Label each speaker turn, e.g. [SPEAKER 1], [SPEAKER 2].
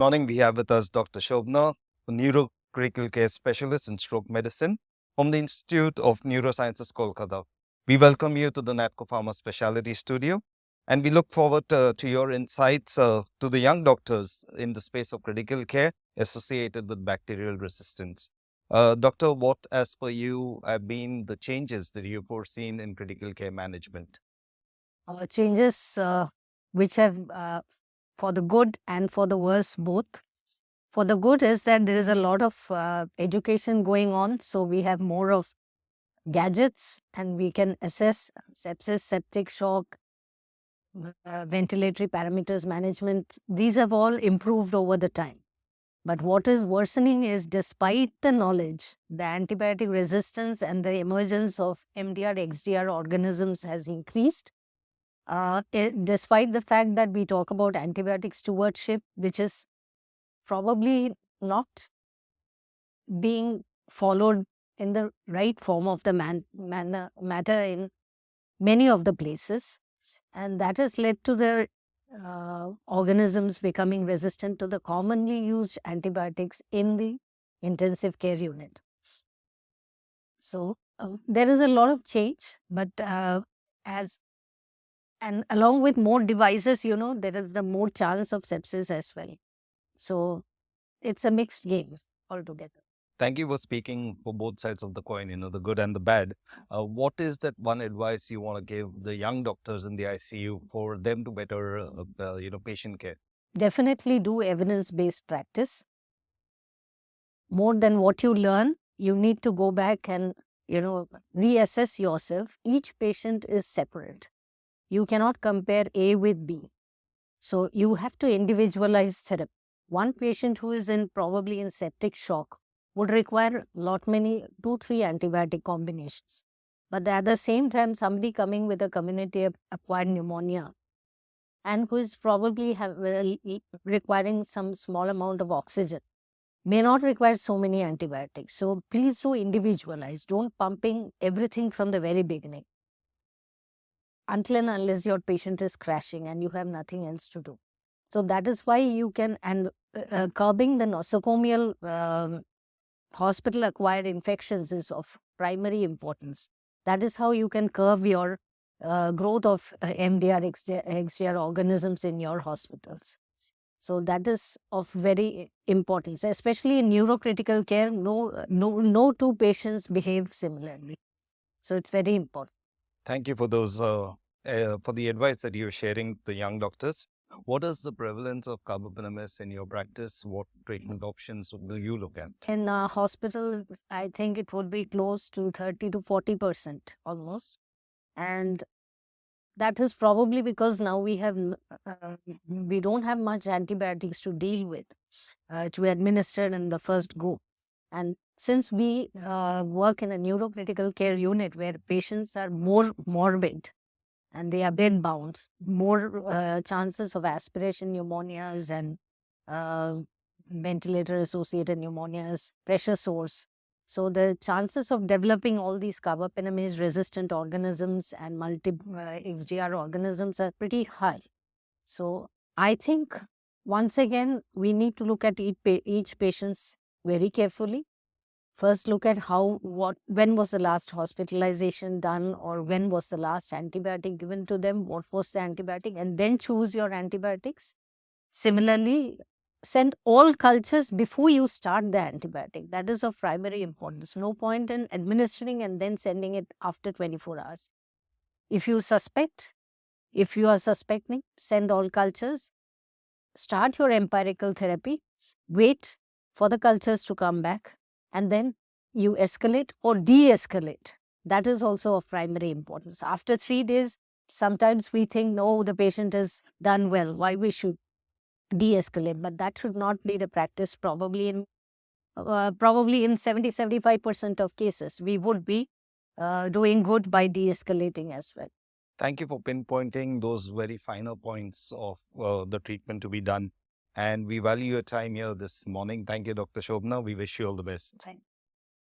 [SPEAKER 1] Morning, we have with us Dr. Shobna, a neurocritical care specialist in stroke medicine from the Institute of Neurosciences, Kolkata. We welcome you to the Natco Pharma Specialty Studio, and we look forward to your insights to the young doctors in the space of critical care associated with bacterial resistance. Doctor, what, as per you, have been the changes that you've foreseen in critical care management?
[SPEAKER 2] Changes which have for the good and for the worse both. For the good is that there is a lot of education going on, so we have more of gadgets and we can assess sepsis, septic shock, ventilatory parameters management. These have all improved over the time. But what is worsening is, despite the knowledge, the antibiotic resistance and the emergence of MDR, XDR organisms has increased. Despite the fact that we talk about antibiotic stewardship, which is probably not being followed in the right form of the matter in many of the places, and that has led to the organisms becoming resistant to the commonly used antibiotics in the intensive care unit. So there is a lot of change, but and along with more devices, there is the more chance of sepsis as well. So it's a mixed game altogether.
[SPEAKER 1] Thank you for speaking for both sides of the coin, the good and the bad. What is that one advice you want to give the young doctors in the ICU for them to better, patient care?
[SPEAKER 2] Definitely do evidence-based practice. More than what you learn, you need to go back and, reassess yourself. Each patient is separate. You cannot compare A with B. So you have to individualize therapy. One patient who is probably in septic shock would require 2-3 antibiotic combinations. But at the same time, somebody coming with a community acquired pneumonia and who is probably requiring some small amount of oxygen may not require so many antibiotics. So please do individualize. Don't pumping everything from the very beginning, until and unless your patient is crashing and you have nothing else to do. So that is why you can, and curbing the nosocomial hospital-acquired infections is of primary importance. That is how you can curb your growth of MDR, XDR organisms in your hospitals. So that is of very importance, especially in neurocritical care. No two patients behave similarly. So it's very important.
[SPEAKER 1] Thank you for those for the advice that you're sharing to the young doctors. What is the prevalence of carbapenems in your practice? What treatment options do you look at?
[SPEAKER 2] In a hospital, I think it would be close to 30 to 40% almost. And that is probably because now we don't have much antibiotics to deal with, to administer in the first go. And since we work in a neurocritical care unit where patients are more morbid and they are bed bound, more chances of aspiration pneumonias and ventilator associated pneumonias, pressure sores. So the chances of developing all these carbapenemase resistant organisms and XDR organisms are pretty high. So I think once again, we need to look at each patient's very carefully. First, look at when was the last hospitalization done, or when was the last antibiotic given to them, what was the antibiotic, and then choose your antibiotics. Similarly, send all cultures before you start the antibiotic. That is of primary importance. No point in administering and then sending it after 24 hours. If you are suspecting, send all cultures. Start your empirical therapy. Wait for the cultures to come back. And then you escalate or de-escalate. That is also of primary importance. After 3 days, sometimes we think, no, the patient has done well. Why we should de-escalate? But that should not be the practice. Probably in 70-75% of cases, we would be doing good by de-escalating as well.
[SPEAKER 1] Thank you for pinpointing those very finer points of the treatment to be done. And we value your time here this morning. Thank you, Dr. Shobna. We wish you all the best.
[SPEAKER 2] Thank you.